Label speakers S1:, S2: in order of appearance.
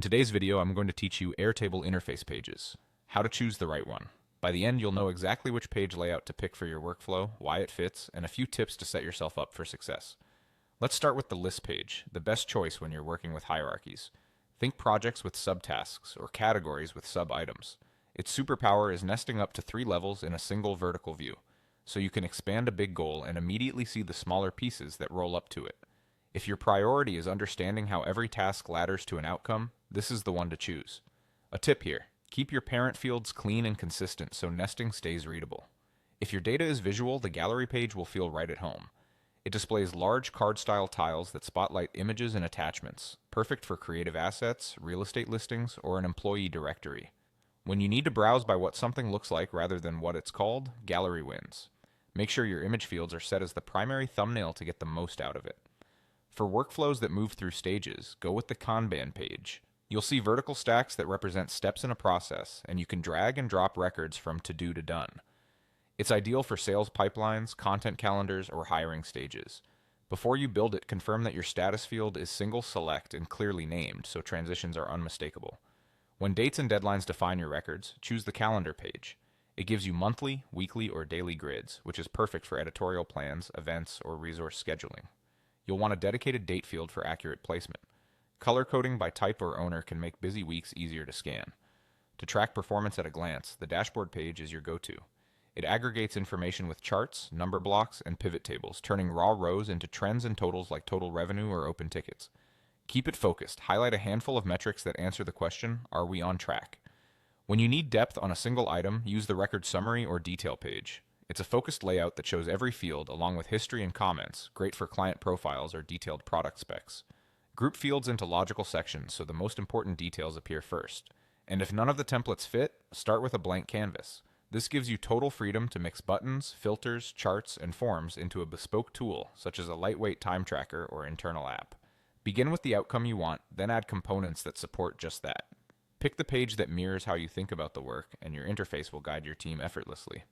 S1: In today's video, I'm going to teach you Airtable Interface pages, how to choose the right one. By the end, you'll know exactly which page layout to pick for your workflow, why it fits, and a few tips to set yourself up for success. Let's start with the list page, the best choice when you're working with hierarchies. Think projects with subtasks or categories with sub-items. Its superpower is nesting up to 3 levels in a single vertical view, so you can expand a big goal and immediately see the smaller pieces that roll up to it. If your priority is understanding how every task ladders to an outcome, this is the one to choose. A tip here: keep your parent fields clean and consistent so nesting stays readable. If your data is visual, the gallery page will feel right at home. It displays large card-style tiles that spotlight images and attachments, perfect for creative assets, real estate listings, or an employee directory. When you need to browse by what something looks like rather than what it's called, gallery wins. Make sure your image fields are set as the primary thumbnail to get the most out of it. For workflows that move through stages, go with the Kanban page. You'll see vertical stacks that represent steps in a process, and you can drag and drop records from to-do to done. It's ideal for sales pipelines, content calendars, or hiring stages. Before you build it, confirm that your status field is single select and clearly named, so transitions are unmistakable. When dates and deadlines define your records, choose the calendar page. It gives you monthly, weekly, or daily grids, which is perfect for editorial plans, events, or resource scheduling. You'll want a dedicated date field for accurate placement. Color coding by type or owner can make busy weeks easier to scan. To track performance at a glance, the dashboard page is your go-to. It aggregates information with charts, number blocks, and pivot tables, turning raw rows into trends and totals like total revenue or open tickets. Keep it focused. Highlight a handful of metrics that answer the question, are we on track? When you need depth on a single item, use the record summary or detail page. It's a focused layout that shows every field along with history and comments, great for client profiles or detailed product specs. Group fields into logical sections so the most important details appear first. And if none of the templates fit, start with a blank canvas. This gives you total freedom to mix buttons, filters, charts, and forms into a bespoke tool, such as a lightweight time tracker or internal app. Begin with the outcome you want, then add components that support just that. Pick the page that mirrors how you think about the work, and your interface will guide your team effortlessly.